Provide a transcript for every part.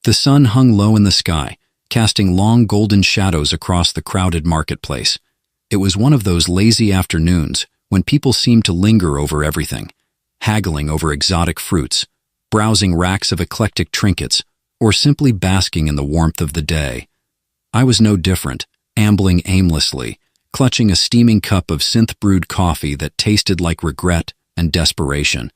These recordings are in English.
The sun hung low in the sky, casting long golden shadows across the crowded marketplace. It was one of those lazy afternoons when people seemed to linger over everything, haggling over exotic fruits, browsing racks of eclectic trinkets, or simply basking in the warmth of the day. I was no different, ambling aimlessly, clutching a steaming cup of synth-brewed coffee that tasted like regret and desperation.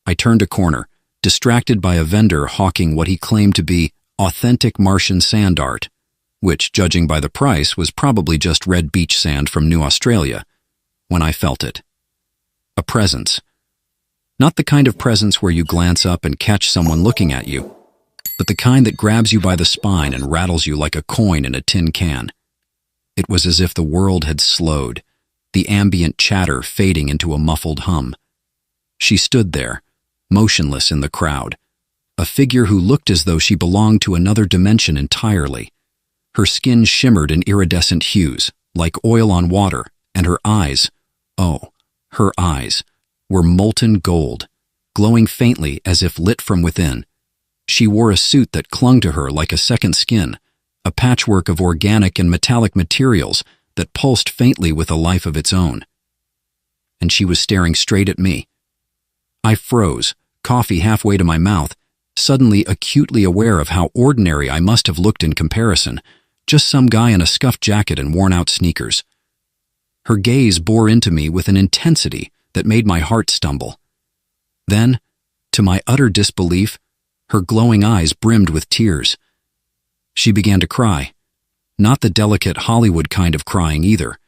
I turned a corner, distracted by a vendor hawking what he claimed to be authentic Martian sand art, which, judging by the price, was probably just red beach sand from New Australia, when I felt it. A presence. Not the kind of presence where you glance up and catch someone looking at you, but the kind that grabs you by the spine and rattles you like a coin in a tin can. It was as if the world had slowed, the ambient chatter fading into a muffled hum. She stood there, motionless in the crowd, a figure who looked as though she belonged to another dimension entirely. Her skin shimmered in iridescent hues, like oil on water, and her eyes, oh, her eyes, were molten gold, glowing faintly as if lit from within. She wore a suit that clung to her like a second skin, a patchwork of organic and metallic materials that pulsed faintly with a life of its own. And she was staring straight at me. I froze, coffee halfway to my mouth, suddenly acutely aware of how ordinary I must have looked in comparison, just some guy in a scuffed jacket and worn-out sneakers. Her gaze bore into me with an intensity that made my heart stumble. Then, to my utter disbelief, her glowing eyes brimmed with tears. She began to cry. Not the delicate Hollywood kind of crying either.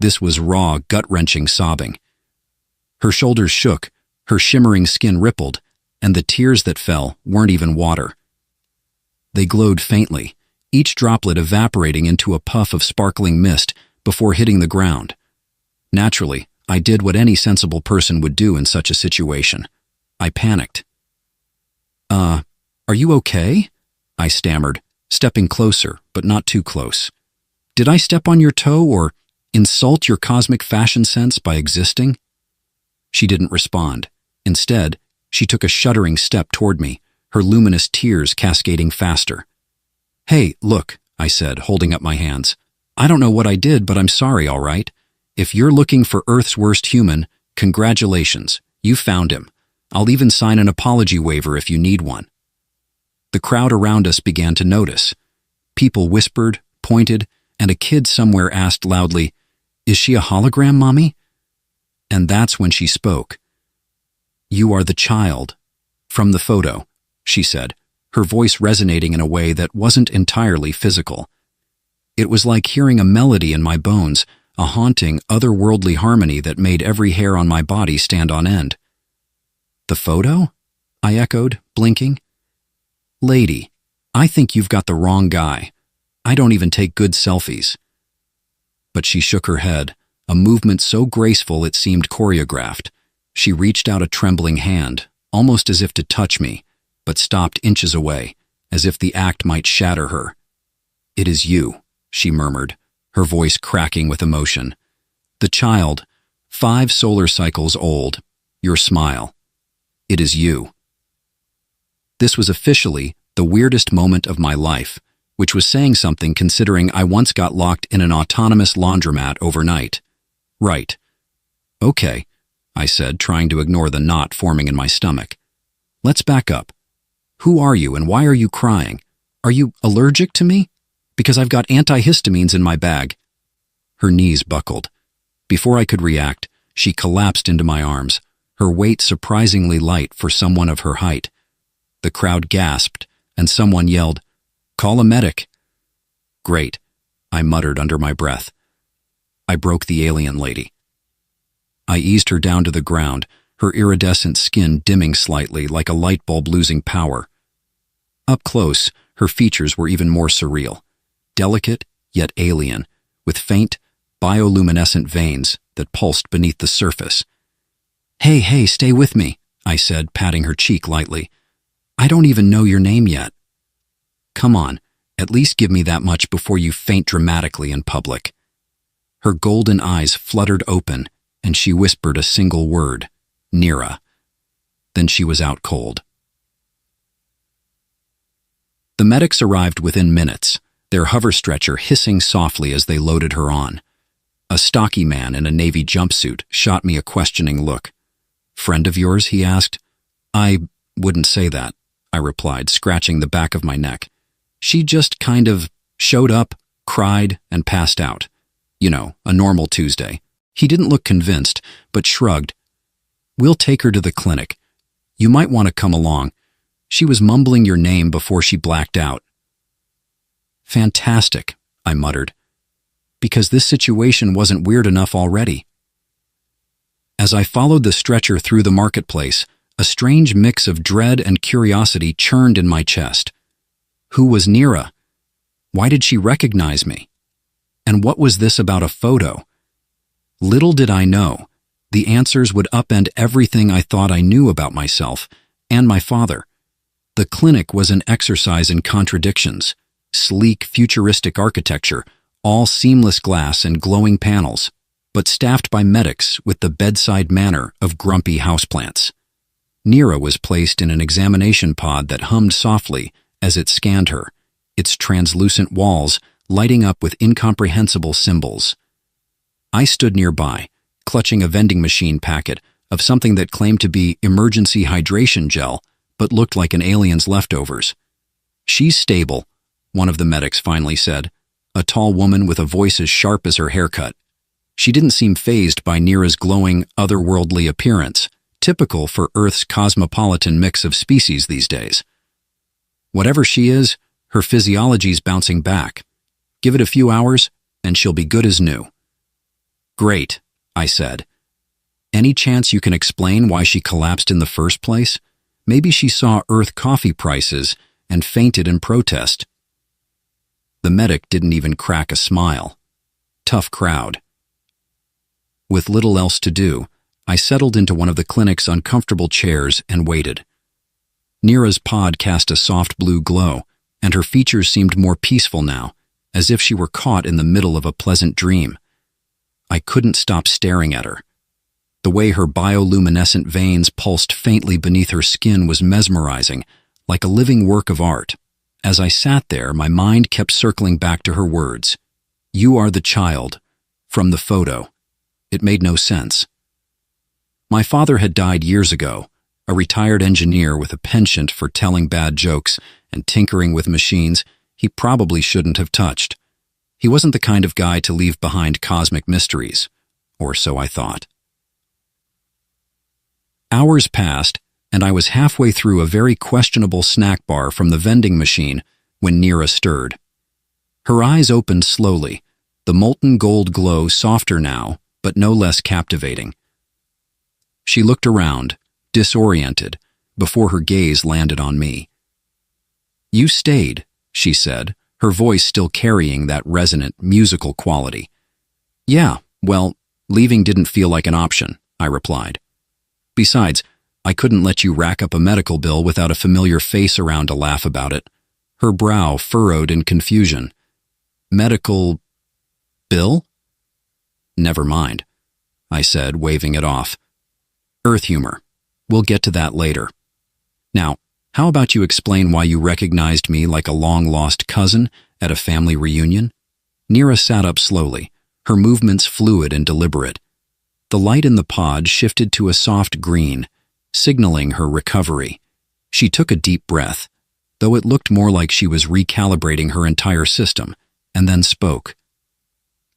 This was raw, gut-wrenching sobbing. Her shoulders shook, her shimmering skin rippled, and the tears that fell weren't even water. They glowed faintly, each droplet evaporating into a puff of sparkling mist before hitting the ground. Naturally, I did what any sensible person would do in such a situation. I panicked. Are you okay?" I stammered, stepping closer, but not too close. "Did I step on your toe or insult your cosmic fashion sense by existing?" She didn't respond. Instead, she took a shuddering step toward me, her luminous tears cascading faster. "Hey, look," I said, holding up my hands. "I don't know what I did, but I'm sorry, all right? If you're looking for Earth's worst human, congratulations, you found him. I'll even sign an apology waiver if you need one." The crowd around us began to notice. People whispered, pointed, and a kid somewhere asked loudly, "Is she a hologram, Mommy?" And that's when she spoke. "You are the child from the photo," she said, her voice resonating in a way that wasn't entirely physical. It was like hearing a melody in my bones, a haunting, otherworldly harmony that made every hair on my body stand on end. "The photo?" I echoed, blinking. "Lady, I think you've got the wrong guy. I don't even take good selfies." But she shook her head, a movement so graceful it seemed choreographed. She reached out a trembling hand, almost as if to touch me, but stopped inches away, as if the act might shatter her. "It is you," she murmured, her voice cracking with emotion. "The child, 5 solar cycles old, your smile. It is you." This was officially the weirdest moment of my life, which was saying something considering I once got locked in an autonomous laundromat overnight. "Right. Okay," I said, trying to ignore the knot forming in my stomach. "Let's back up. Who are you and why are you crying? Are you allergic to me? Because I've got antihistamines in my bag." Her knees buckled. Before I could react, she collapsed into my arms, her weight surprisingly light for someone of her height. The crowd gasped, and someone yelled, "Call a medic." "Great," I muttered under my breath. I broke the alien lady. I eased her down to the ground, her iridescent skin dimming slightly like a light bulb losing power. Up close, her features were even more surreal, delicate yet alien, with faint, bioluminescent veins that pulsed beneath the surface. Hey, stay with me," I said, patting her cheek lightly. "I don't even know your name yet." "Come on, at least give me that much before you faint dramatically in public." Her golden eyes fluttered open, and she whispered a single word, "Nira." Then she was out cold. The medics arrived within minutes, their hover stretcher hissing softly as they loaded her on. A stocky man in a navy jumpsuit shot me a questioning look. "Friend of yours?" he asked. "I wouldn't say that," I replied, scratching the back of my neck. "She just kind of showed up, cried, and passed out. You know, a normal Tuesday." He didn't look convinced, but shrugged. "We'll take her to the clinic. You might want to come along. She was mumbling your name before she blacked out." "Fantastic," I muttered, because this situation wasn't weird enough already. As I followed the stretcher through the marketplace, a strange mix of dread and curiosity churned in my chest. Who was Nira? Why did she recognize me? And what was this about a photo? Little did I know, the answers would upend everything I thought I knew about myself and my father. The clinic was an exercise in contradictions. Sleek, futuristic architecture, all seamless glass and glowing panels, but staffed by medics with the bedside manner of grumpy houseplants. Nira was placed in an examination pod that hummed softly as it scanned her, its translucent walls lighting up with incomprehensible symbols. I stood nearby, clutching a vending machine packet of something that claimed to be emergency hydration gel, but looked like an alien's leftovers. "She's stable," one of the medics finally said, a tall woman with a voice as sharp as her haircut. She didn't seem fazed by Nira's glowing, otherworldly appearance, typical for Earth's cosmopolitan mix of species these days. "Whatever she is, her physiology's bouncing back. Give it a few hours, and she'll be good as new." "Great," I said. "Any chance you can explain why she collapsed in the first place? Maybe she saw Earth coffee prices and fainted in protest." The medic didn't even crack a smile. Tough crowd. With little else to do, I settled into one of the clinic's uncomfortable chairs and waited. Nira's pod cast a soft blue glow, and her features seemed more peaceful now, as if she were caught in the middle of a pleasant dream. I couldn't stop staring at her. The way her bioluminescent veins pulsed faintly beneath her skin was mesmerizing, like a living work of art. As I sat there, my mind kept circling back to her words. "You are the child," from the photo. It made no sense. My father had died years ago, a retired engineer with a penchant for telling bad jokes and tinkering with machines he probably shouldn't have touched. He wasn't the kind of guy to leave behind cosmic mysteries, or so I thought. Hours passed, and I was halfway through a very questionable snack bar from the vending machine when Nira stirred. Her eyes opened slowly, the molten gold glow softer now, but no less captivating. She looked around, disoriented, before her gaze landed on me. "You stayed," she said, her voice still carrying that resonant, musical quality. "Yeah, well, leaving didn't feel like an option," I replied. "Besides, I couldn't let you rack up a medical bill without a familiar face around to laugh about it." Her brow furrowed in confusion. "Medical bill?" "Never mind," I said, waving it off. "Earth humor. We'll get to that later. Now, how about you explain why you recognized me like a long-lost cousin at a family reunion?" Nira sat up slowly, her movements fluid and deliberate. The light in the pod shifted to a soft green, signaling her recovery. She took a deep breath, though it looked more like she was recalibrating her entire system, and then spoke.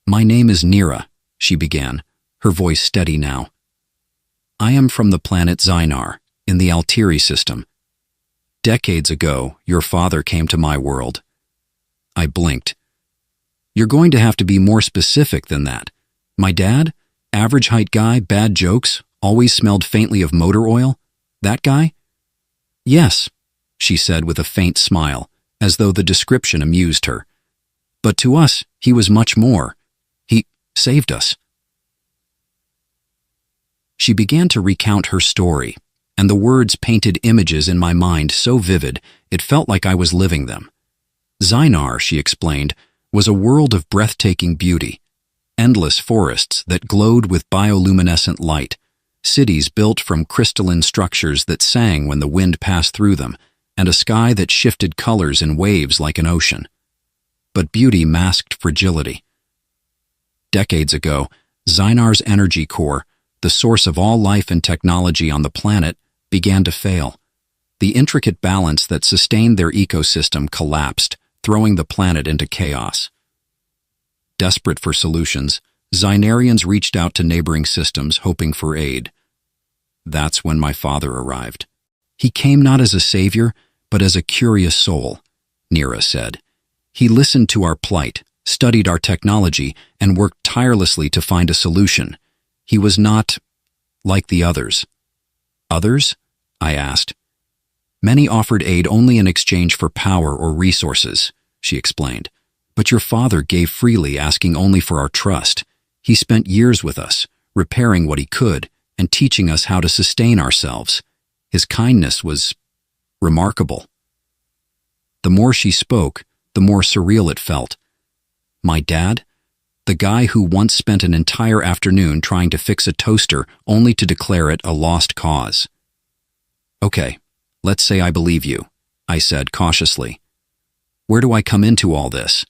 "My name is Nira," she began, her voice steady now. "I am from the planet Zynar, in the Altiri system. Decades ago, your father came to my world." I blinked. "You're going to have to be more specific than that. My dad? Average height guy, bad jokes, always smelled faintly of motor oil? That guy?" "Yes," she said with a faint smile, as though the description amused her. "But to us, he was much more. He saved us." She began to recount her story, and the words painted images in my mind so vivid it felt like I was living them. Zynar, she explained, was a world of breathtaking beauty. Endless forests that glowed with bioluminescent light, cities built from crystalline structures that sang when the wind passed through them, and a sky that shifted colors in waves like an ocean. But beauty masked fragility. Decades ago, Zynar's energy core, the source of all life and technology on the planet, began to fail. The intricate balance that sustained their ecosystem collapsed, throwing the planet into chaos. Desperate for solutions, Zynarians reached out to neighboring systems, hoping for aid. That's when my father arrived. He came not as a savior, but as a curious soul, Nira said. He listened to our plight, studied our technology, and worked tirelessly to find a solution. He was not like the others. Others? I asked. Many offered aid only in exchange for power or resources, she explained. But your father gave freely, asking only for our trust. He spent years with us, repairing what he could, and teaching us how to sustain ourselves. His kindness was remarkable. The more she spoke, the more surreal it felt. My dad? The guy who once spent an entire afternoon trying to fix a toaster only to declare it a lost cause. Okay, let's say I believe you, I said cautiously. Where do I come into all this?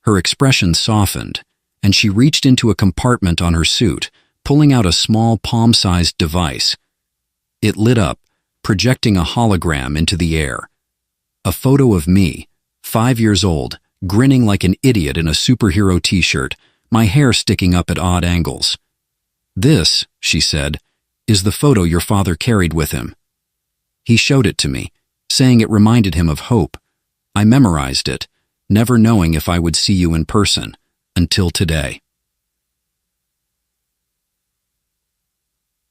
Her expression softened, and she reached into a compartment on her suit, pulling out a small palm-sized device. It lit up, projecting a hologram into the air. A photo of me, 5 years old, grinning like an idiot in a superhero t-shirt, my hair sticking up at odd angles. This, she said, is the photo your father carried with him. He showed it to me, saying it reminded him of hope. I memorized it, never knowing if I would see you in person, until today.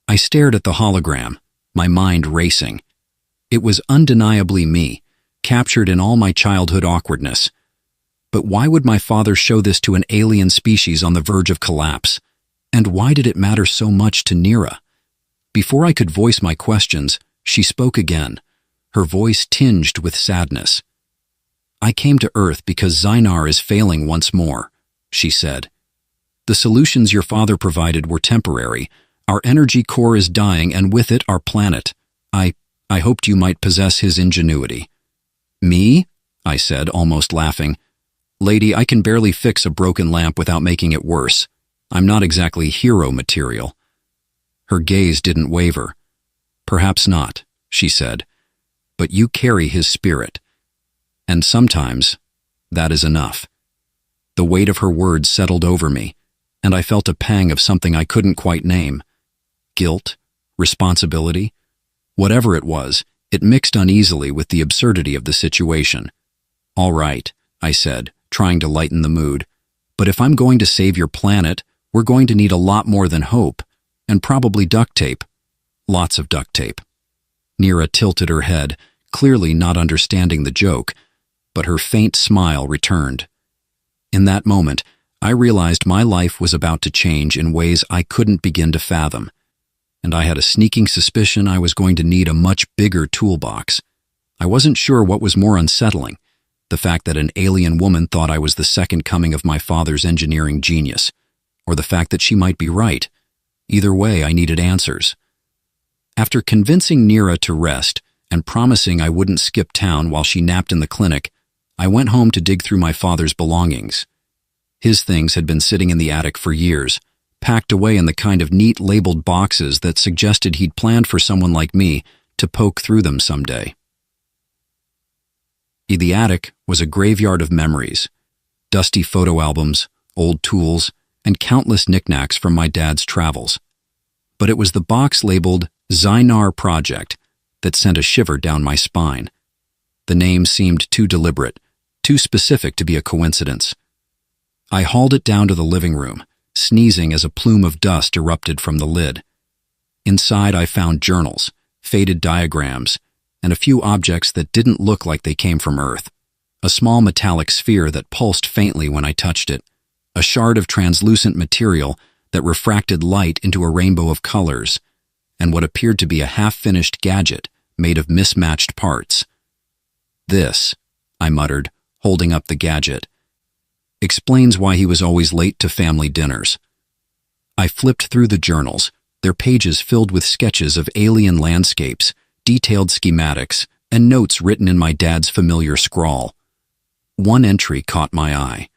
I stared at the hologram, my mind racing. It was undeniably me, captured in all my childhood awkwardness. But why would my father show this to an alien species on the verge of collapse? And why did it matter so much to Nira? Before I could voice my questions, she spoke again, her voice tinged with sadness. I came to Earth because Zynar is failing once more, she said. The solutions your father provided were temporary. Our energy core is dying, and with it our planet. I hoped you might possess his ingenuity. Me? I said, almost laughing. Lady, I can barely fix a broken lamp without making it worse. I'm not exactly hero material. Her gaze didn't waver. Perhaps not, she said, but you carry his spirit. And sometimes, that is enough. The weight of her words settled over me, and I felt a pang of something I couldn't quite name. Guilt? Responsibility? Whatever it was, it mixed uneasily with the absurdity of the situation. All right, I said, trying to lighten the mood. But if I'm going to save your planet, we're going to need a lot more than hope, and probably duct tape. Lots of duct tape. Nira tilted her head, clearly not understanding the joke, but her faint smile returned. In that moment, I realized my life was about to change in ways I couldn't begin to fathom, and I had a sneaking suspicion I was going to need a much bigger toolbox. I wasn't sure what was more unsettling, the fact that an alien woman thought I was the second coming of my father's engineering genius, or the fact that she might be right. Either way, I needed answers. After convincing Nira to rest and promising I wouldn't skip town while she napped in the clinic, I went home to dig through my father's belongings. His things had been sitting in the attic for years, packed away in the kind of neat labeled boxes that suggested he'd planned for someone like me to poke through them someday. The attic was a graveyard of memories, dusty photo albums, old tools, and countless knickknacks from my dad's travels. But it was the box labeled Zynar Project that sent a shiver down my spine. The name seemed too deliberate, too specific to be a coincidence. I hauled it down to the living room, sneezing as a plume of dust erupted from the lid. Inside I found journals, faded diagrams, and a few objects that didn't look like they came from Earth. A small metallic sphere that pulsed faintly when I touched it, a shard of translucent material that refracted light into a rainbow of colors, and what appeared to be a half-finished gadget made of mismatched parts. This, I muttered, holding up the gadget, explains why he was always late to family dinners. I flipped through the journals, their pages filled with sketches of alien landscapes, detailed schematics, and notes written in my dad's familiar scrawl. One entry caught my eye.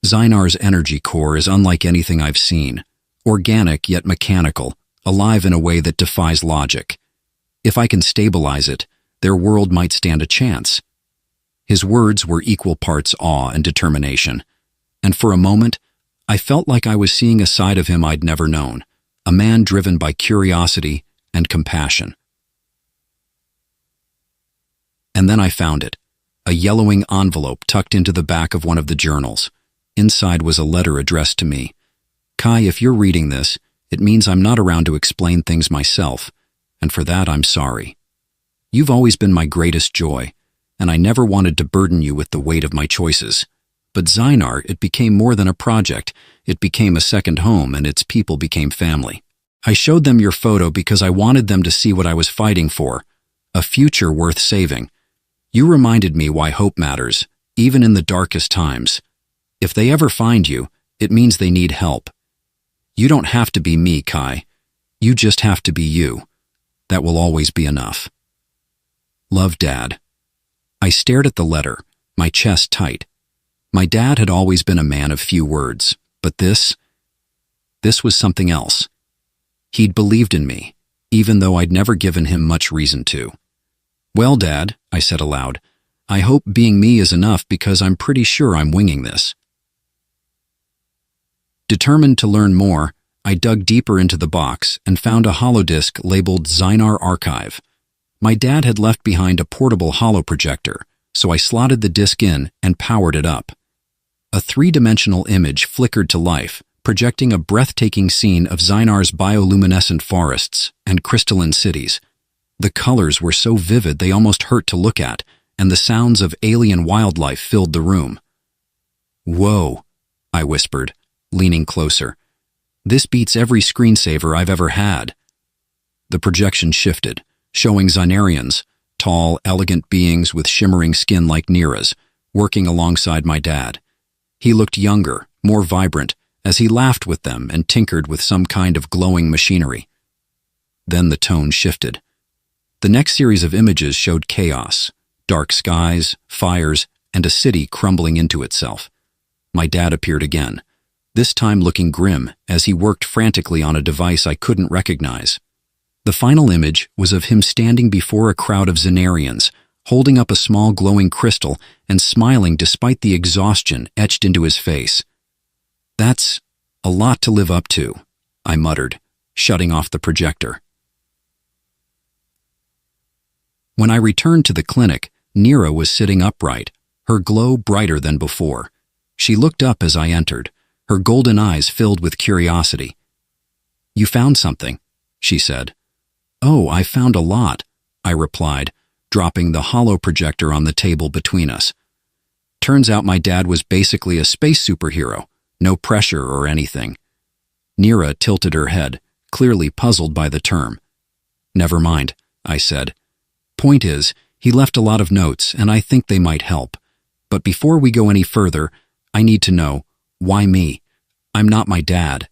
Zynar's energy core is unlike anything I've seen, organic yet mechanical, alive in a way that defies logic. If I can stabilize it, their world might stand a chance. His words were equal parts awe and determination, and for a moment, I felt like I was seeing a side of him I'd never known, a man driven by curiosity and compassion. And then I found it, a yellowing envelope tucked into the back of one of the journals. Inside was a letter addressed to me. Kai, if you're reading this, it means I'm not around to explain things myself, and for that I'm sorry. You've always been my greatest joy, and I never wanted to burden you with the weight of my choices. But Zynar, it became more than a project. It became a second home, and its people became family. I showed them your photo because I wanted them to see what I was fighting for, a future worth saving. You reminded me why hope matters, even in the darkest times. If they ever find you, it means they need help. You don't have to be me, Kai. You just have to be you. That will always be enough. Love, Dad. I stared at the letter, my chest tight. My dad had always been a man of few words, but this was something else. He'd believed in me, even though I'd never given him much reason to. Well, Dad, I said aloud, I hope being me is enough because I'm pretty sure I'm winging this. Determined to learn more, I dug deeper into the box and found a holodisc labeled Zynar Archive. My dad had left behind a portable holoprojector, so I slotted the disc in and powered it up. A three-dimensional image flickered to life, projecting a breathtaking scene of Zynar's bioluminescent forests and crystalline cities. The colors were so vivid they almost hurt to look at, and the sounds of alien wildlife filled the room. Whoa, I whispered, leaning closer. This beats every screensaver I've ever had. The projection shifted, showing Zynarians, tall, elegant beings with shimmering skin like Nira's, working alongside my dad. He looked younger, more vibrant, as he laughed with them and tinkered with some kind of glowing machinery. Then the tone shifted. The next series of images showed chaos, dark skies, fires, and a city crumbling into itself. My dad appeared again, this time looking grim as he worked frantically on a device I couldn't recognize. The final image was of him standing before a crowd of Zenarians, holding up a small glowing crystal and smiling despite the exhaustion etched into his face. That's a lot to live up to, I muttered, shutting off the projector. When I returned to the clinic, Nira was sitting upright, her glow brighter than before. She looked up as I entered, her golden eyes filled with curiosity. You found something, she said. Oh, I found a lot, I replied, dropping the holoprojector on the table between us. Turns out my dad was basically a space superhero, no pressure or anything. Nira tilted her head, clearly puzzled by the term. Never mind, I said. Point is, he left a lot of notes, and I think they might help. But before we go any further, I need to know, why me? I'm not my dad.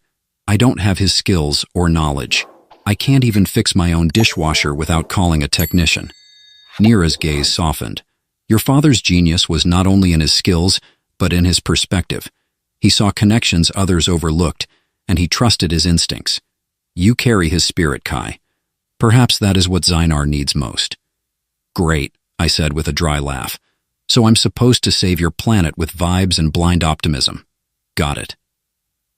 I don't have his skills or knowledge. I can't even fix my own dishwasher without calling a technician. Nira's gaze softened. Your father's genius was not only in his skills, but in his perspective. He saw connections others overlooked, and he trusted his instincts. You carry his spirit, Kai. Perhaps that is what Zynar needs most. Great, I said with a dry laugh. So I'm supposed to save your planet with vibes and blind optimism. Got it.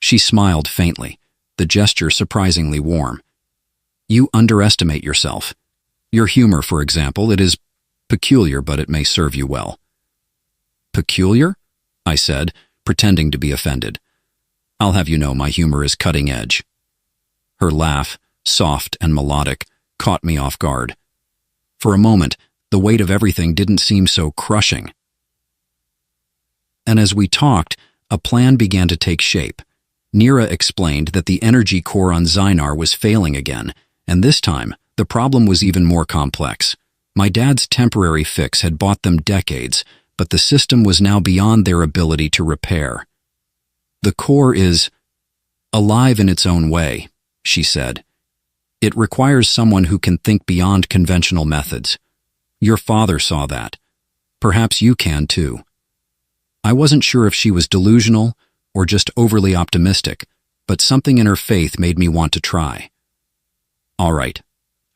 She smiled faintly, the gesture surprisingly warm. You underestimate yourself. Your humor, for example, it is peculiar, but it may serve you well. Peculiar? I said, pretending to be offended. I'll have you know my humor is cutting edge. Her laugh, soft and melodic, caught me off guard. For a moment, the weight of everything didn't seem so crushing. And as we talked, a plan began to take shape. Nira explained that the energy core on Zynar was failing again, and this time, the problem was even more complex. My dad's temporary fix had bought them decades, but the system was now beyond their ability to repair. The core is alive in its own way, she said. It requires someone who can think beyond conventional methods. Your father saw that. Perhaps you can too. I wasn't sure if she was delusional or just overly optimistic, but something in her faith made me want to try. All right,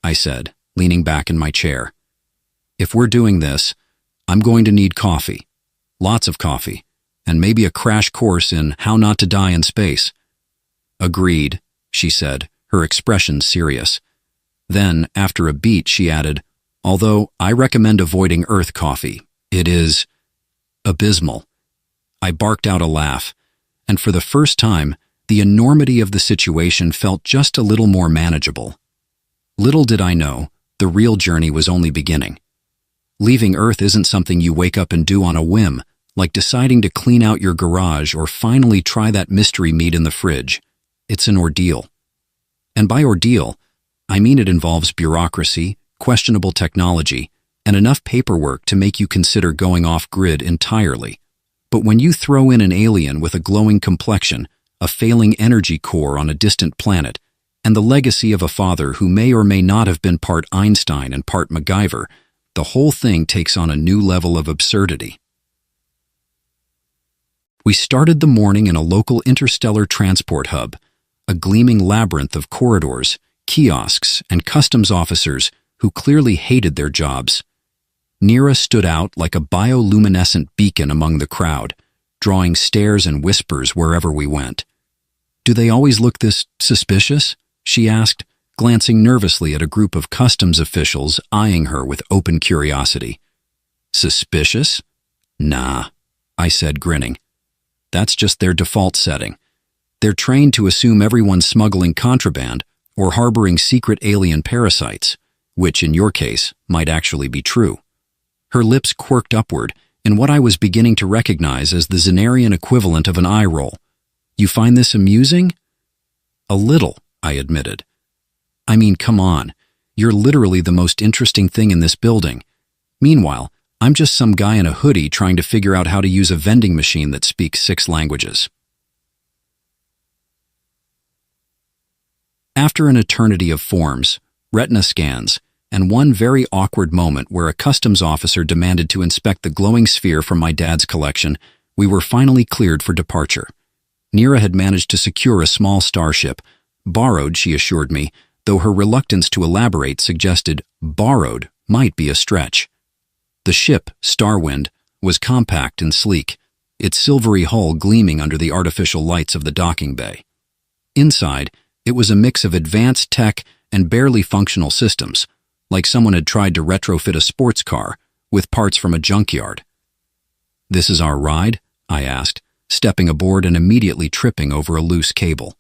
I said, leaning back in my chair. If we're doing this, I'm going to need coffee. Lots of coffee. And maybe a crash course in how not to die in space. Agreed, she said, her expression serious. Then, after a beat, she added, although I recommend avoiding Earth coffee. It is abysmal. I barked out a laugh, and for the first time, the enormity of the situation felt just a little more manageable. Little did I know, the real journey was only beginning. Leaving Earth isn't something you wake up and do on a whim, like deciding to clean out your garage or finally try that mystery meat in the fridge. It's an ordeal. And by ordeal, I mean it involves bureaucracy, questionable technology, and enough paperwork to make you consider going off-grid entirely. But when you throw in an alien with a glowing complexion, a failing energy core on a distant planet, and the legacy of a father who may or may not have been part Einstein and part MacGyver, the whole thing takes on a new level of absurdity. We started the morning in a local interstellar transport hub, a gleaming labyrinth of corridors, kiosks, and customs officers who clearly hated their jobs. Nira stood out like a bioluminescent beacon among the crowd, drawing stares and whispers wherever we went. "Do they always look this suspicious?" she asked, glancing nervously at a group of customs officials eyeing her with open curiosity. "Suspicious? Nah," I said, grinning. "That's just their default setting. They're trained to assume everyone's smuggling contraband or harboring secret alien parasites, which in your case might actually be true." Her lips quirked upward in what I was beginning to recognize as the Xenarian equivalent of an eye roll. "You find this amusing?" "A little," I admitted. "I mean, come on. You're literally the most interesting thing in this building. Meanwhile, I'm just some guy in a hoodie trying to figure out how to use a vending machine that speaks 6 languages. After an eternity of forms, retina scans, and one very awkward moment where a customs officer demanded to inspect the glowing sphere from my dad's collection, we were finally cleared for departure. Nira had managed to secure a small starship, borrowed, she assured me, though her reluctance to elaborate suggested borrowed might be a stretch. The ship, Starwind, was compact and sleek, its silvery hull gleaming under the artificial lights of the docking bay. Inside, it was a mix of advanced tech and barely functional systems, like someone had tried to retrofit a sports car with parts from a junkyard. "This is our ride?" I asked, stepping aboard and immediately tripping over a loose cable.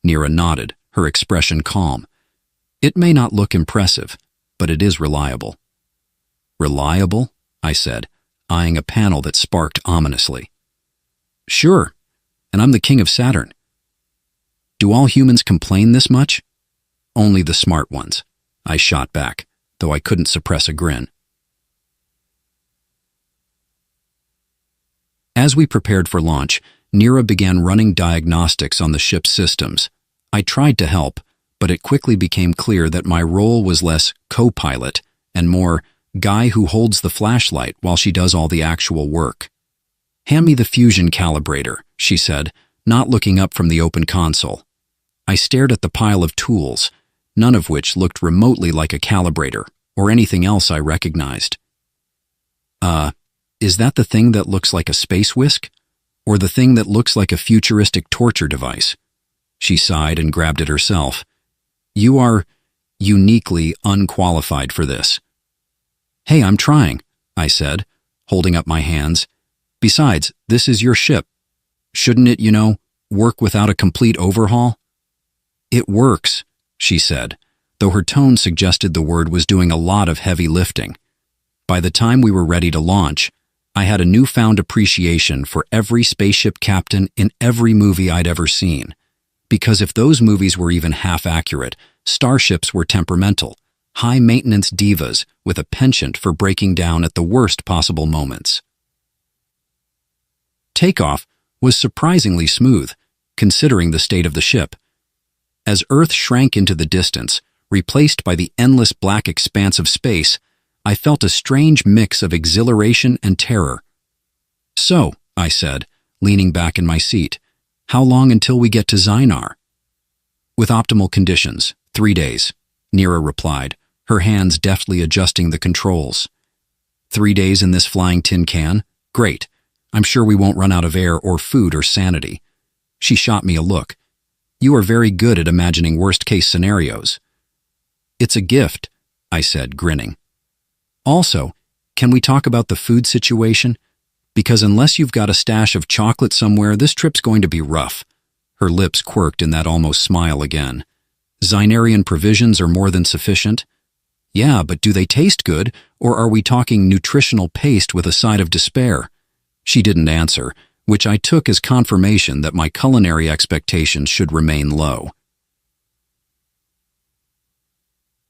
Nira nodded, her expression calm. "It may not look impressive, but it is reliable." "Reliable?" I said, eyeing a panel that sparked ominously. "Sure, and I'm the king of Saturn." "Do all humans complain this much?" "Only the smart ones," I shot back, though I couldn't suppress a grin. As we prepared for launch, Nira began running diagnostics on the ship's systems. I tried to help, but it quickly became clear that my role was less co-pilot and more guy who holds the flashlight while she does all the actual work. "Hand me the fusion calibrator," she said, not looking up from the open console. I stared at the pile of tools, none of which looked remotely like a calibrator or anything else I recognized. Is that the thing that looks like a space whisk? Or the thing that looks like a futuristic torture device?" She sighed and grabbed it herself. "You are uniquely unqualified for this." "Hey, I'm trying," I said, holding up my hands. "Besides, this is your ship. Shouldn't it, work without a complete overhaul?" "It works," she said, though her tone suggested the word was doing a lot of heavy lifting. By the time we were ready to launch, I had a newfound appreciation for every spaceship captain in every movie I'd ever seen. Because if those movies were even half accurate, starships were temperamental, high-maintenance divas with a penchant for breaking down at the worst possible moments. Takeoff was surprisingly smooth, considering the state of the ship. As Earth shrank into the distance, replaced by the endless black expanse of space, I felt a strange mix of exhilaration and terror. "So," I said, leaning back in my seat, "how long until we get to Zynar?" "With optimal conditions, 3 days," Nira replied, her hands deftly adjusting the controls. 3 days in this flying tin can? Great. I'm sure we won't run out of air or food or sanity. She shot me a look. "You are very good at imagining worst-case scenarios." "It's a gift," I said, grinning. "Also, can we talk about the food situation? Because unless you've got a stash of chocolate somewhere, this trip's going to be rough." Her lips quirked in that almost smile again. "Zynarian provisions are more than sufficient?" "Yeah, but do they taste good, or are we talking nutritional paste with a side of despair?" She didn't answer, which I took as confirmation that my culinary expectations should remain low.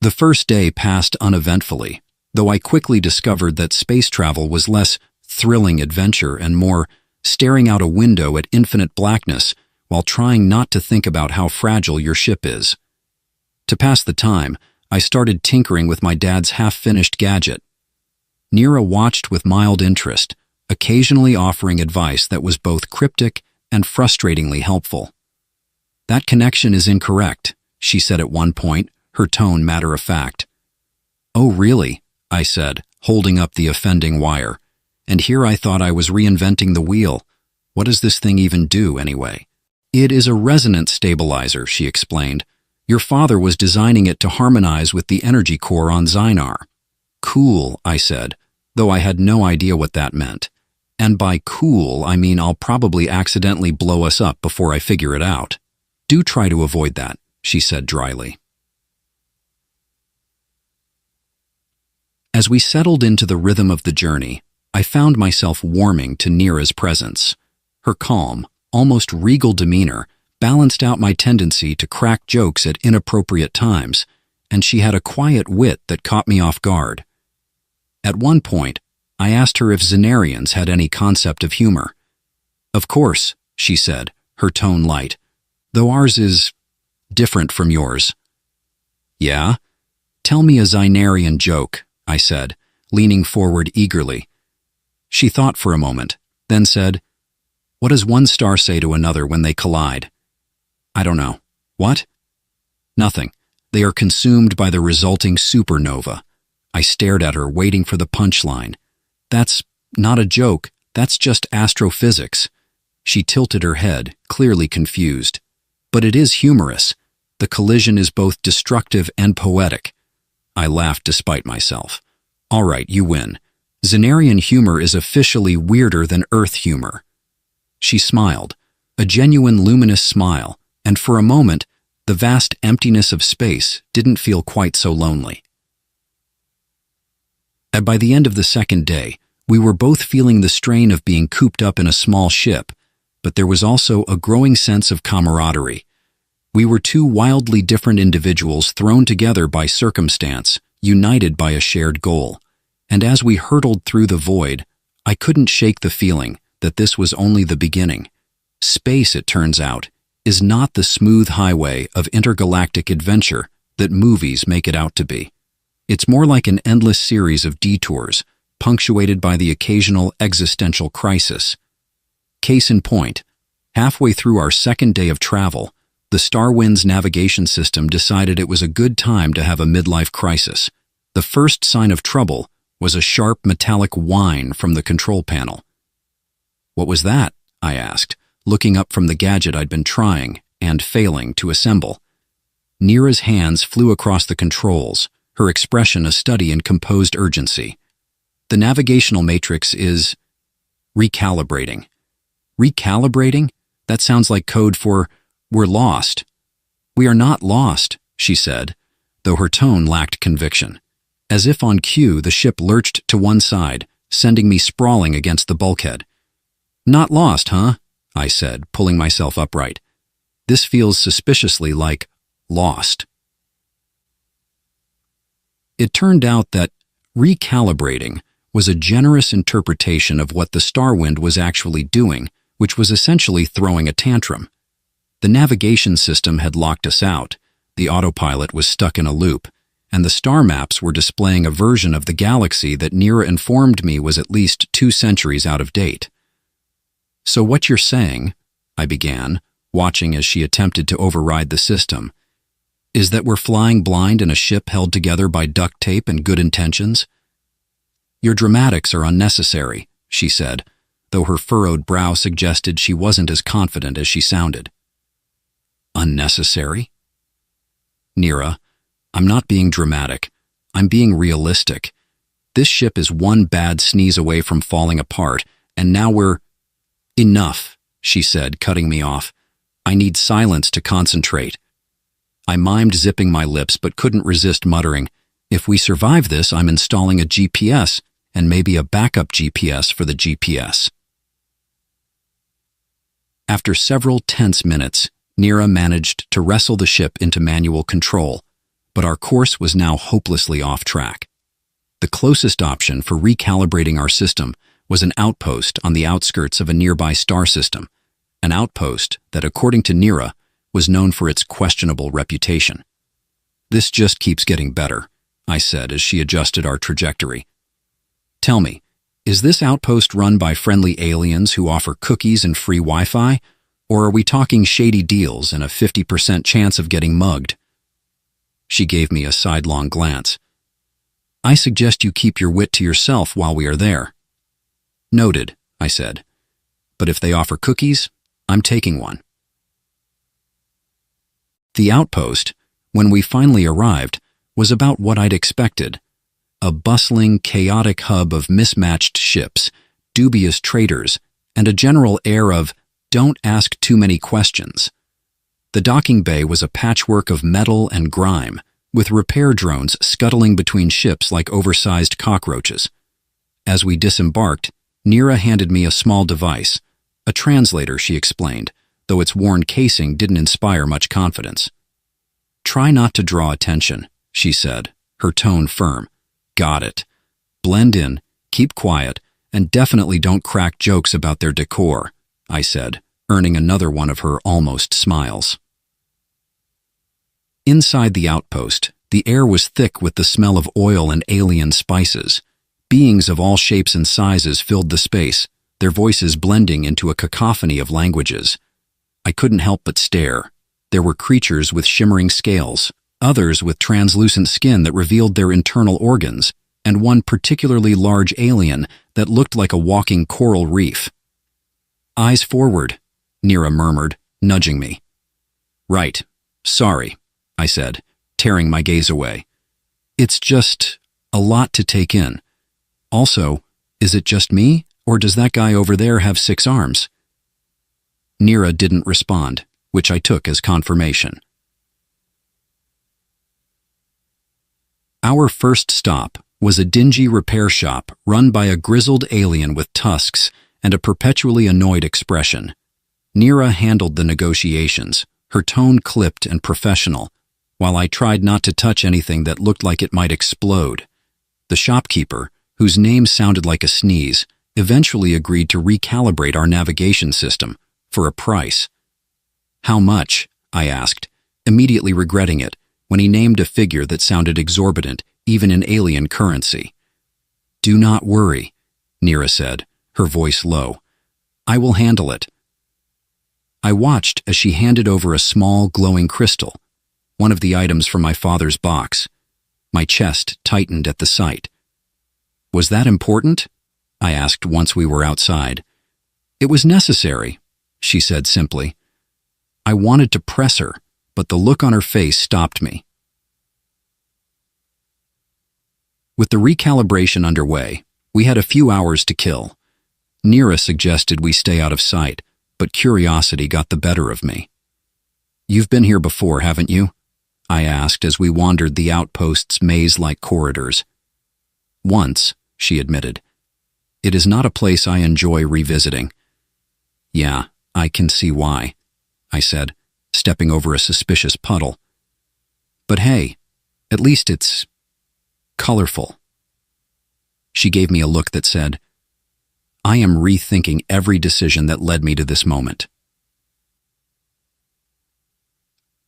The first day passed uneventfully, though I quickly discovered that space travel was less thrilling adventure and more staring out a window at infinite blackness while trying not to think about how fragile your ship is. To pass the time, I started tinkering with my dad's half-finished gadget. Nira watched with mild interest, occasionally offering advice that was both cryptic and frustratingly helpful. "That connection is incorrect," she said at one point, her tone matter-of-fact. "Oh, really?" I said, holding up the offending wire. And here I thought I was reinventing the wheel. What does this thing even do, anyway? "It is a resonance stabilizer," she explained. "Your father was designing it to harmonize with the energy core on Zynar." "Cool," I said, though I had no idea what that meant. And by cool, I mean I'll probably accidentally blow us up before I figure it out. "Do try to avoid that," she said dryly. As we settled into the rhythm of the journey, I found myself warming to Nira's presence. Her calm, almost regal demeanor balanced out my tendency to crack jokes at inappropriate times, and she had a quiet wit that caught me off guard. At one point, I asked her if Zenarians had any concept of humor. "Of course," she said, her tone light, "though ours is different from yours." "Yeah? Tell me a Zynarian joke," I said, leaning forward eagerly. She thought for a moment, then said, "What does one star say to another when they collide?" "I don't know." "What?" "Nothing. They are consumed by the resulting supernova." I stared at her, waiting for the punchline. "That's not a joke. That's just astrophysics." She tilted her head, clearly confused. "But it is humorous. The collision is both destructive and poetic." I laughed despite myself. "All right, you win. Zenarian humor is officially weirder than Earth humor." She smiled, a genuine luminous smile, and for a moment, the vast emptiness of space didn't feel quite so lonely. And by the end of the second day, we were both feeling the strain of being cooped up in a small ship, but there was also a growing sense of camaraderie. We were two wildly different individuals thrown together by circumstance, united by a shared goal. And as we hurtled through the void, I couldn't shake the feeling that this was only the beginning. Space, it turns out, is not the smooth highway of intergalactic adventure that movies make it out to be. It's more like an endless series of detours, punctuated by the occasional existential crisis. Case in point, halfway through our second day of travel, the Starwind's navigation system decided it was a good time to have a midlife crisis. The first sign of trouble was a sharp metallic whine from the control panel. "What was that?" I asked, looking up from the gadget I'd been trying and failing to assemble. Nira's hands flew across the controls, her expression a study in composed urgency. "The navigational matrix is recalibrating." "Recalibrating? That sounds like code for we're lost." "We are not lost," she said, though her tone lacked conviction. As if on cue, the ship lurched to one side, sending me sprawling against the bulkhead. "Not lost, huh?" I said, pulling myself upright. "This feels suspiciously like lost." It turned out that recalibrating was a generous interpretation of what the Starwind was actually doing, which was essentially throwing a tantrum. The navigation system had locked us out. The autopilot was stuck in a loop, and the star maps were displaying a version of the galaxy that Nira informed me was at least 2 centuries out of date. "So what you're saying," I began, watching as she attempted to override the system, "is that we're flying blind in a ship held together by duct tape and good intentions?" "Your dramatics are unnecessary," she said, though her furrowed brow suggested she wasn't as confident as she sounded. "Unnecessary?" "Nira, I'm not being dramatic. I'm being realistic. This ship is one bad sneeze away from falling apart, and now we're—" "Enough," she said, cutting me off. "I need silence to concentrate." I mimed zipping my lips but couldn't resist muttering, "If we survive this, I'm installing a GPS, and maybe a backup GPS for the GPS." After several tense minutes, Nira managed to wrestle the ship into manual control, but our course was now hopelessly off track. The closest option for recalibrating our system was an outpost on the outskirts of a nearby star system, an outpost that, according to Nira, was known for its questionable reputation. "This just keeps getting better," I said as she adjusted our trajectory. "Tell me, is this outpost run by friendly aliens who offer cookies and free Wi-Fi, or are we talking shady deals and a 50% chance of getting mugged?" She gave me a sidelong glance. "I suggest you keep your wit to yourself while we are there." "Noted," I said. "But if they offer cookies, I'm taking one." The outpost, when we finally arrived, was about what I'd expected. A bustling, chaotic hub of mismatched ships, dubious traders, and a general air of "don't ask too many questions." The docking bay was a patchwork of metal and grime, with repair drones scuttling between ships like oversized cockroaches. As we disembarked, Nira handed me a small device, a translator, she explained, though its worn casing didn't inspire much confidence. "Try not to draw attention," she said, her tone firm. "Got it. Blend in, keep quiet, and definitely don't crack jokes about their decor," I said, earning another one of her almost smiles. Inside the outpost, the air was thick with the smell of oil and alien spices. Beings of all shapes and sizes filled the space, their voices blending into a cacophony of languages. I couldn't help but stare. There were creatures with shimmering scales, others with translucent skin that revealed their internal organs, and one particularly large alien that looked like a walking coral reef. "Eyes forward," Nira murmured, nudging me. "Right. Sorry," I said, tearing my gaze away. "It's just a lot to take in. Also, is it just me, or does that guy over there have 6 arms?" Nira didn't respond, which I took as confirmation. Our first stop was a dingy repair shop run by a grizzled alien with tusks and a perpetually annoyed expression. Nira handled the negotiations, her tone clipped and professional, while I tried not to touch anything that looked like it might explode. The shopkeeper, whose name sounded like a sneeze, eventually agreed to recalibrate our navigation system for a price. "How much?" I asked, immediately regretting it when he named a figure that sounded exorbitant, even in alien currency. "Do not worry," Nira said, her voice low. "I will handle it." I watched as she handed over a small, glowing crystal, one of the items from my father's box. My chest tightened at the sight. "Was that important?" I asked once we were outside. "It was necessary," she said simply. I wanted to press her, but the look on her face stopped me. With the recalibration underway, we had a few hours to kill. Nira suggested we stay out of sight, but curiosity got the better of me. "You've been here before, haven't you?" I asked as we wandered the outpost's maze-like corridors. "Once," she admitted. "It is not a place I enjoy revisiting." "Yeah, I can see why," I said, stepping over a suspicious puddle. "But hey, at least it's colorful." She gave me a look that said, "I am rethinking every decision that led me to this moment."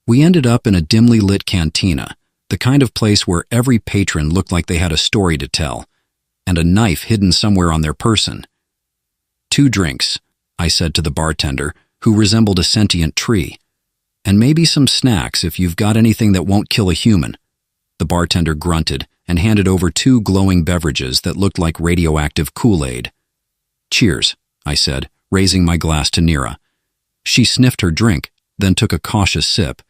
We ended up in a dimly lit cantina, The kind of place where every patron looked like they had a story to tell, and a knife hidden somewhere on their person. 2 drinks, I said to the bartender, who resembled a sentient tree. And maybe some snacks if you've got anything that won't kill a human. The bartender grunted and handed over 2 glowing beverages that looked like radioactive Kool-Aid. Cheers, I said, raising my glass to Nira. She sniffed her drink, then took a cautious sip.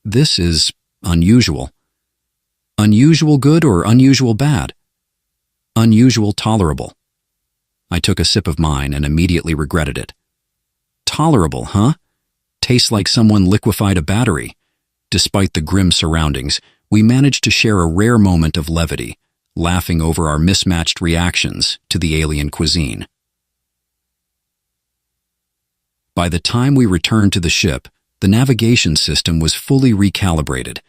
This is unusual. Unusual good or unusual bad? Unusual tolerable. I took a sip of mine and immediately regretted it. Tolerable, huh? Tastes like someone liquefied a battery. Despite the grim surroundings, we managed to share a rare moment of levity, laughing over our mismatched reactions to the alien cuisine. By the time we returned to the ship, the navigation system was fully recalibrated,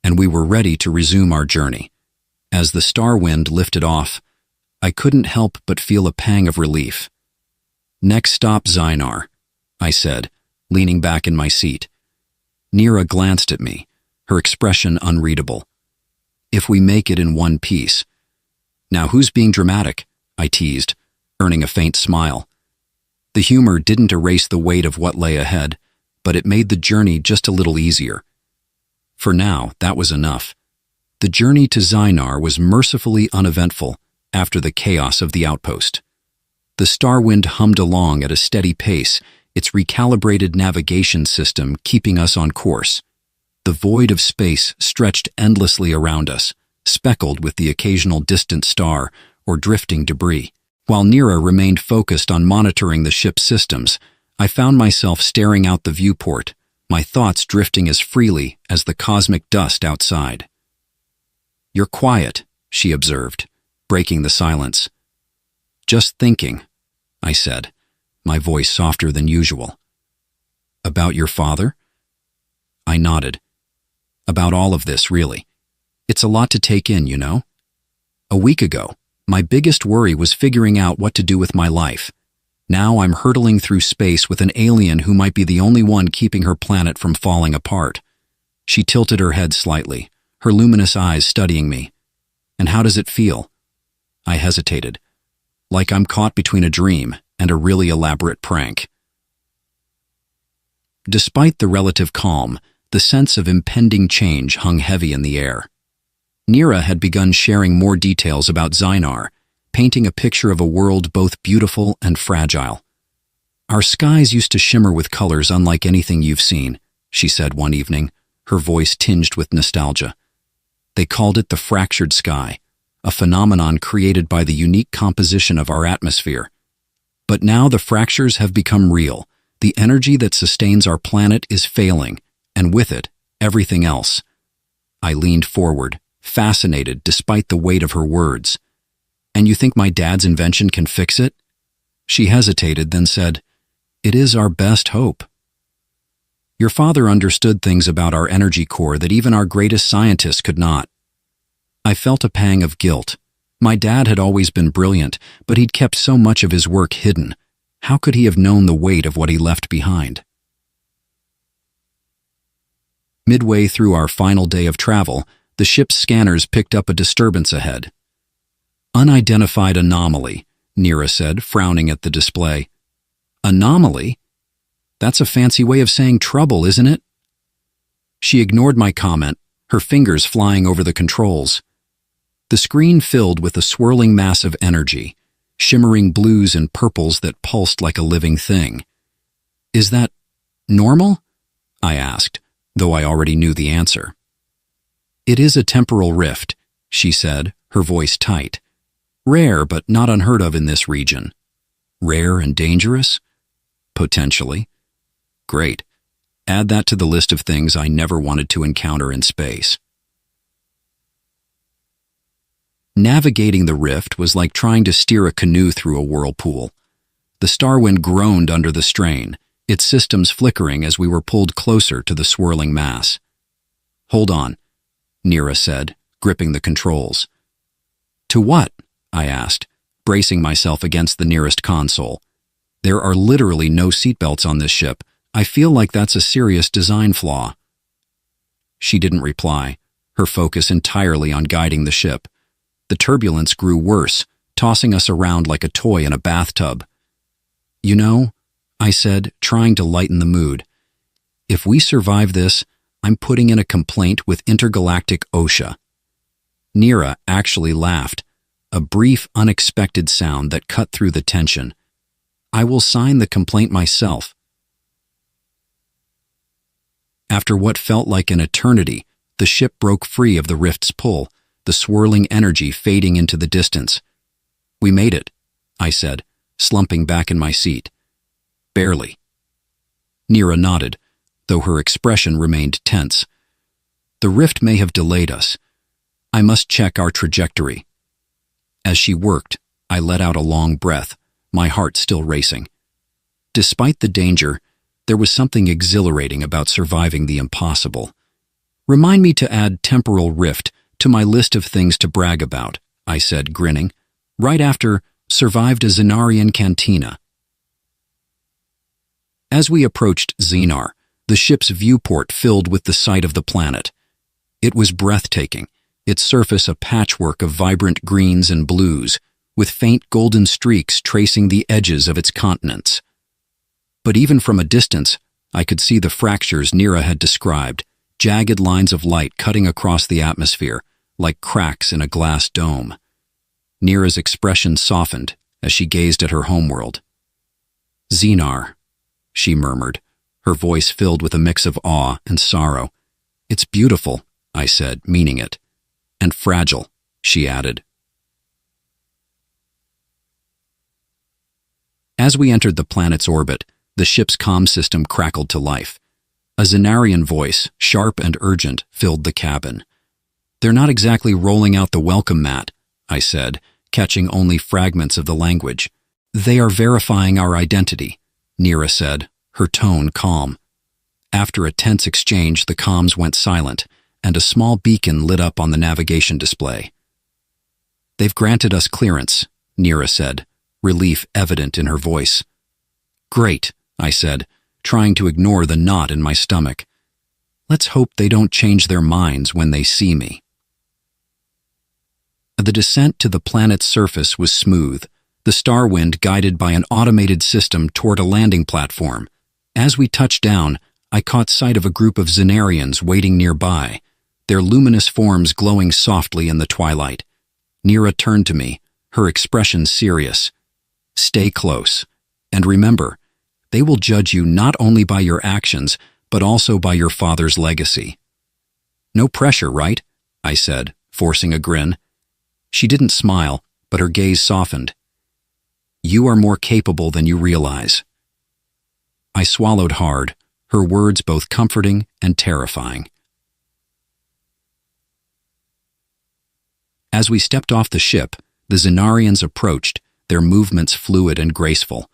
and we were ready to resume our journey. As the star wind lifted off, I couldn't help but feel a pang of relief. Next stop, Zynar, I said, leaning back in my seat. Nira glanced at me, her expression unreadable. If we make it in one piece. Now who's being dramatic? I teased, earning a faint smile. The humor didn't erase the weight of what lay ahead, but it made the journey just a little easier. For now, that was enough. The journey to Zynar was mercifully uneventful after the chaos of the outpost. The Starwind hummed along at a steady pace, its recalibrated navigation system keeping us on course. The void of space stretched endlessly around us, speckled with the occasional distant star or drifting debris. While Nira remained focused on monitoring the ship's systems, I found myself staring out the viewport, my thoughts drifting as freely as the cosmic dust outside. "You're quiet," she observed, breaking the silence. "Just thinking," I said, my voice softer than usual. "About your father?" I nodded. "About all of this, really. It's a lot to take in, you know? A week ago, my biggest worry was figuring out what to do with my life. Now I'm hurtling through space with an alien who might be the only one keeping her planet from falling apart." She tilted her head slightly, her luminous eyes studying me. "And how does it feel?" I hesitated, like I'm caught between a dream and a really elaborate prank. Despite the relative calm, the sense of impending change hung heavy in the air. Nira had begun sharing more details about Zynar, painting a picture of a world both beautiful and fragile. "Our skies used to shimmer with colors unlike anything you've seen," she said one evening, her voice tinged with nostalgia. "They called it the fractured sky, a phenomenon created by the unique composition of our atmosphere. But now the fractures have become real. The energy that sustains our planet is failing, and with it, everything else." I leaned forward, fascinated despite the weight of her words. "And you think my dad's invention can fix it?" She hesitated, then said, "It is our best hope." "Your father understood things about our energy core that even our greatest scientists could not." I felt a pang of guilt. My dad had always been brilliant, but he'd kept so much of his work hidden. How could he have known the weight of what he left behind? Midway through our final day of travel, the ship's scanners picked up a disturbance ahead. "Unidentified anomaly," Nira said, frowning at the display. "Anomaly? That's a fancy way of saying trouble, isn't it?" She ignored my comment, her fingers flying over the controls. The screen filled with a swirling mass of energy, shimmering blues and purples that pulsed like a living thing. "Is that normal?" I asked, though I already knew the answer. "It is a temporal rift," she said, her voice tight. "Rare, but not unheard of in this region." "Rare and dangerous?" "Potentially." "Great. Add that to the list of things I never wanted to encounter in space." Navigating the rift was like trying to steer a canoe through a whirlpool. The Starwind groaned under the strain, its systems flickering as we were pulled closer to the swirling mass. "Hold on," Nira said, gripping the controls. "To what?" I asked, bracing myself against the nearest console. "There are literally no seatbelts on this ship. I feel like that's a serious design flaw." She didn't reply, her focus entirely on guiding the ship. The turbulence grew worse, tossing us around like a toy in a bathtub. "You know," I said, trying to lighten the mood, "if we survive this, I'm putting in a complaint with Intergalactic OSHA." Nira actually laughed, a brief, unexpected sound that cut through the tension. "I will sign the complaint myself." After what felt like an eternity, the ship broke free of the rift's pull, the swirling energy fading into the distance. "We made it," I said, slumping back in my seat. "Barely." Nira nodded, though her expression remained tense. "The rift may have delayed us. I must check our trajectory." As she worked, I let out a long breath, my heart still racing. Despite the danger, there was something exhilarating about surviving the impossible. "Remind me to add temporal rift to my list of things to brag about," I said, grinning, right after "survived a Xenarian cantina." As we approached Xenar, the ship's viewport filled with the sight of the planet. It was breathtaking, its surface a patchwork of vibrant greens and blues, with faint golden streaks tracing the edges of its continents. But even from a distance, I could see the fractures Nira had described, jagged lines of light cutting across the atmosphere, like cracks in a glass dome. Nira's expression softened as she gazed at her homeworld. "Xenar," she murmured, her voice filled with a mix of awe and sorrow. "It's beautiful," I said, meaning it. "And fragile," she added. As we entered the planet's orbit, the ship's comm system crackled to life. A Xenarian voice, sharp and urgent, filled the cabin. "They're not exactly rolling out the welcome mat," I said, catching only fragments of the language. "They are verifying our identity," Nira said, her tone calm. After a tense exchange, the comms went silent, and a small beacon lit up on the navigation display. "They've granted us clearance," Nira said, relief evident in her voice. "Great," I said, trying to ignore the knot in my stomach. "Let's hope they don't change their minds when they see me." The descent to the planet's surface was smooth, the star wind guided by an automated system toward a landing platform. As we touched down, I caught sight of a group of Xenarians waiting nearby, their luminous forms glowing softly in the twilight. Nira turned to me, her expression serious. "Stay close, and remember, they will judge you not only by your actions, but also by your father's legacy." "No pressure, right?" I said, forcing a grin. She didn't smile, but her gaze softened. "You are more capable than you realize." I swallowed hard, her words both comforting and terrifying. As we stepped off the ship, the Xenarians approached, their movements fluid and graceful.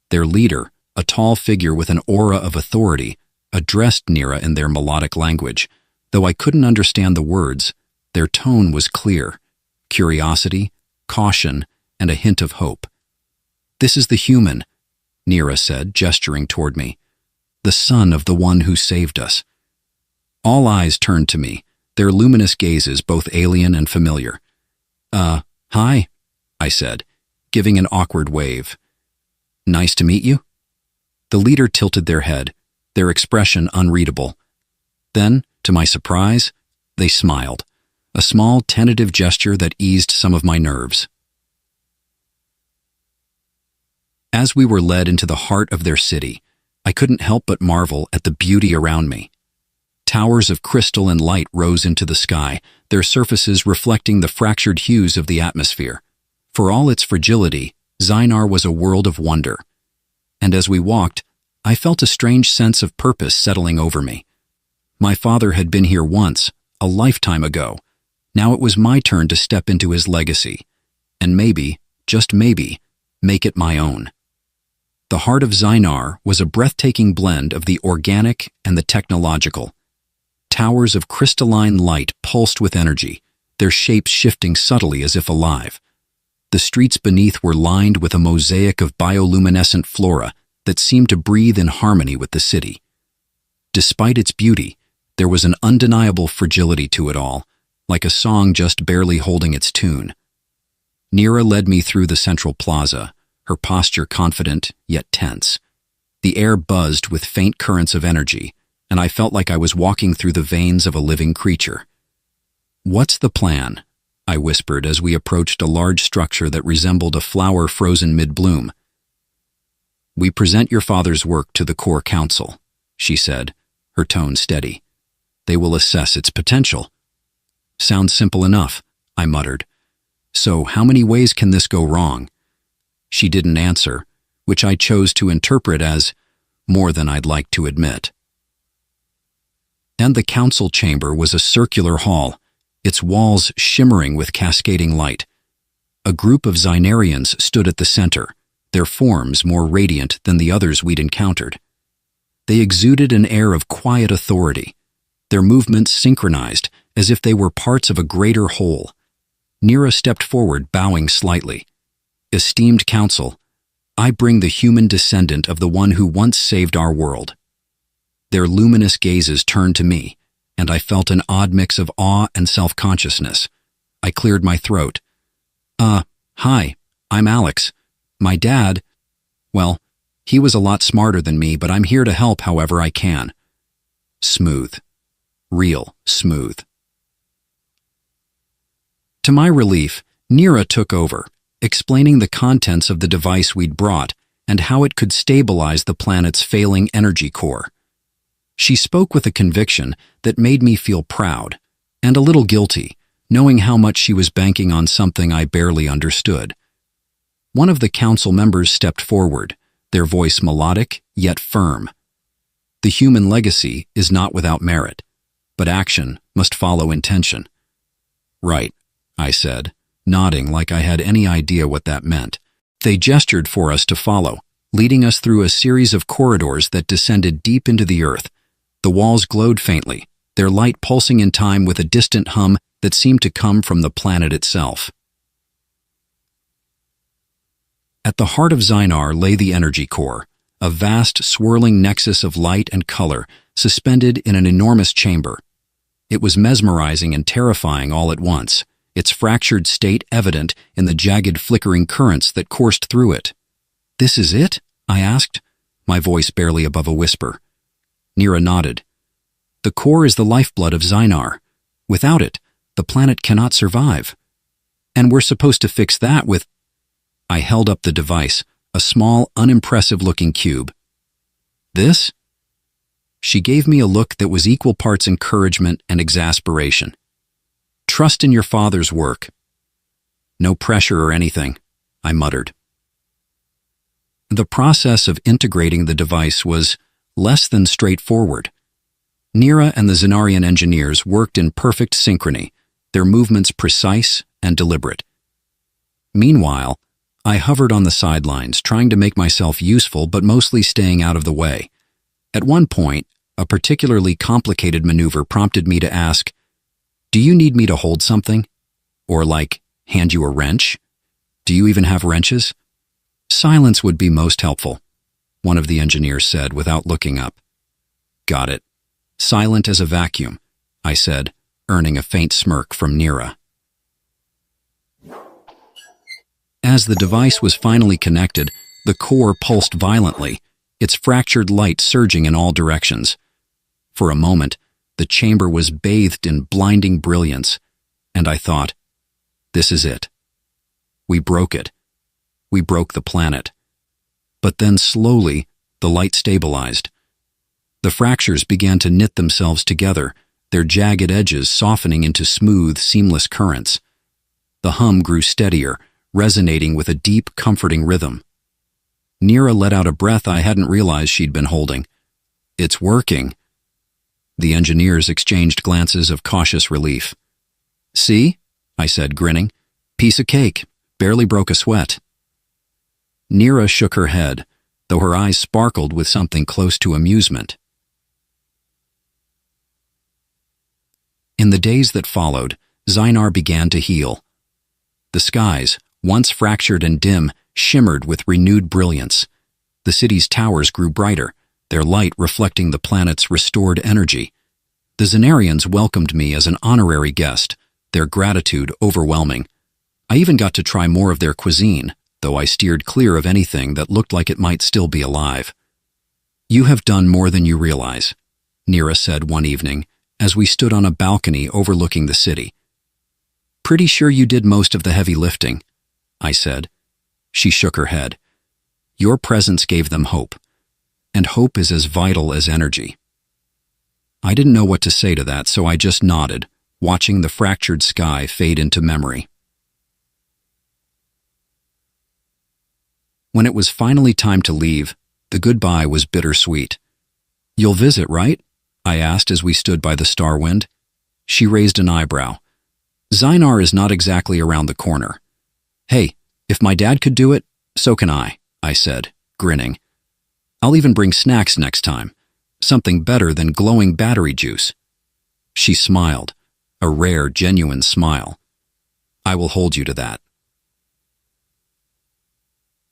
Their leader, a tall figure with an aura of authority, addressed Nira in their melodic language. Though I couldn't understand the words, their tone was clear: curiosity, caution, and a hint of hope. "This is the human," Nira said, gesturing toward me. "The son of the one who saved us." All eyes turned to me, their luminous gazes both alien and familiar. Hi," I said, giving an awkward wave. "Nice to meet you?" The leader tilted their head, their expression unreadable. Then, to my surprise, they smiled, a small, tentative gesture that eased some of my nerves. As we were led into the heart of their city, I couldn't help but marvel at the beauty around me. Towers of crystal and light rose into the sky, their surfaces reflecting the fractured hues of the atmosphere. For all its fragility, Xenar was a world of wonder. And as we walked, I felt a strange sense of purpose settling over me. My father had been here once, a lifetime ago. Now it was my turn to step into his legacy, and maybe, just maybe, make it my own. The heart of Xenar was a breathtaking blend of the organic and the technological. Towers of crystalline light pulsed with energy, their shapes shifting subtly as if alive. The streets beneath were lined with a mosaic of bioluminescent flora that seemed to breathe in harmony with the city. Despite its beauty, There was an undeniable fragility to it all, like a song just barely holding its tune. Nira led me through the central plaza, her posture confident yet tense. The air buzzed with faint currents of energy, and I felt like I was walking through the veins of a living creature. "What's the plan?" I whispered as we approached a large structure that resembled a flower frozen mid-bloom. "We present your father's work to the core council," she said, her tone steady. "They will assess its potential." "Sounds simple enough," I muttered. "So how many ways can this go wrong?" She didn't answer, which I chose to interpret as more than I'd like to admit. And the council chamber was a circular hall, its walls shimmering with cascading light. A group of Xynarians stood at the center, their forms more radiant than the others we'd encountered. They exuded an air of quiet authority, their movements synchronized as if they were parts of a greater whole. Nira stepped forward, bowing slightly. "Esteemed council, I bring the human descendant of the one who once saved our world." Their luminous gazes turned to me, and I felt an odd mix of awe and self-consciousness. I cleared my throat. Hi, I'm Alex. My dad, well, he was a lot smarter than me, but I'm here to help however I can." Smooth. Real smooth. To my relief, Nira took over, explaining the contents of the device we'd brought and how it could stabilize the planet's failing energy core. She spoke with a conviction that made me feel proud and a little guilty, knowing how much she was banking on something I barely understood. One of the council members stepped forward, their voice melodic yet firm. "The human legacy is not without merit, but action must follow intention." "Right," I said, nodding like I had any idea what that meant. They gestured for us to follow, leading us through a series of corridors that descended deep into the earth. The walls glowed faintly, their light pulsing in time with a distant hum that seemed to come from the planet itself. At the heart of Xynar lay the energy core, a vast, swirling nexus of light and color suspended in an enormous chamber. It was mesmerizing and terrifying all at once, its fractured state evident in the jagged, flickering currents that coursed through it. "This is it?" I asked, my voice barely above a whisper. Nira nodded. "The core is the lifeblood of Xynar. Without it, the planet cannot survive. And we're supposed to fix that with—" I held up the device, a small, unimpressive-looking cube. "This?" She gave me a look that was equal parts encouragement and exasperation. "Trust in your father's work." "No pressure or anything," I muttered. The process of integrating the device was less than straightforward. Nira and the Xynarian engineers worked in perfect synchrony, their movements precise and deliberate. Meanwhile, I hovered on the sidelines, trying to make myself useful but mostly staying out of the way. At one point, a particularly complicated maneuver prompted me to ask, "Do you need me to hold something? Or like, hand you a wrench? Do you even have wrenches?" "Silence would be most helpful," one of the engineers said without looking up. "Got it. Silent as a vacuum," I said, earning a faint smirk from Nira. As the device was finally connected, the core pulsed violently, its fractured light surging in all directions. For a moment, the chamber was bathed in blinding brilliance, and I thought, this is it. We broke it. We broke the planet. But then slowly, the light stabilized. The fractures began to knit themselves together, their jagged edges softening into smooth, seamless currents. The hum grew steadier, resonating with a deep, comforting rhythm. Nira let out a breath I hadn't realized she'd been holding. "It's working." The engineers exchanged glances of cautious relief. "See?" I said, grinning. "Piece of cake. Barely broke a sweat." Nira shook her head, though her eyes sparkled with something close to amusement. In the days that followed, Xynar began to heal. The skies, once fractured and dim, shimmered with renewed brilliance. The city's towers grew brighter, their light reflecting the planet's restored energy. The Zenarians welcomed me as an honorary guest, their gratitude overwhelming. I even got to try more of their cuisine, though I steered clear of anything that looked like it might still be alive. "You have done more than you realize," Nira said one evening, as we stood on a balcony overlooking the city. "Pretty sure you did most of the heavy lifting," I said. She shook her head. "Your presence gave them hope, and hope is as vital as energy." I didn't know what to say to that, so I just nodded, watching the fractured sky fade into memory. When it was finally time to leave, the goodbye was bittersweet. "You'll visit, right?" I asked as we stood by the star wind. She raised an eyebrow. "Zynar is not exactly around the corner." "Hey, if my dad could do it, so can I said, grinning. "I'll even bring snacks next time. Something better than glowing battery juice." She smiled, a rare, genuine smile. "I will hold you to that."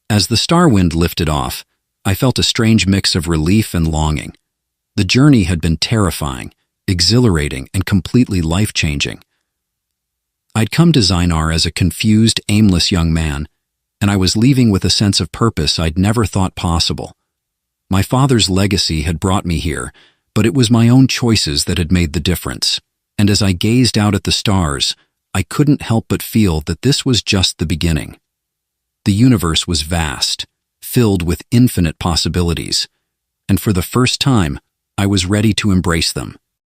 As the star wind lifted off, I felt a strange mix of relief and longing. The journey had been terrifying, exhilarating, and completely life-changing. I'd come to Zynar as a confused, aimless young man, and I was leaving with a sense of purpose I'd never thought possible. My father's legacy had brought me here, but it was my own choices that had made the difference. And as I gazed out at the stars, I couldn't help but feel that this was just the beginning. The universe was vast, filled with infinite possibilities, and for the first time, I was ready to embrace them.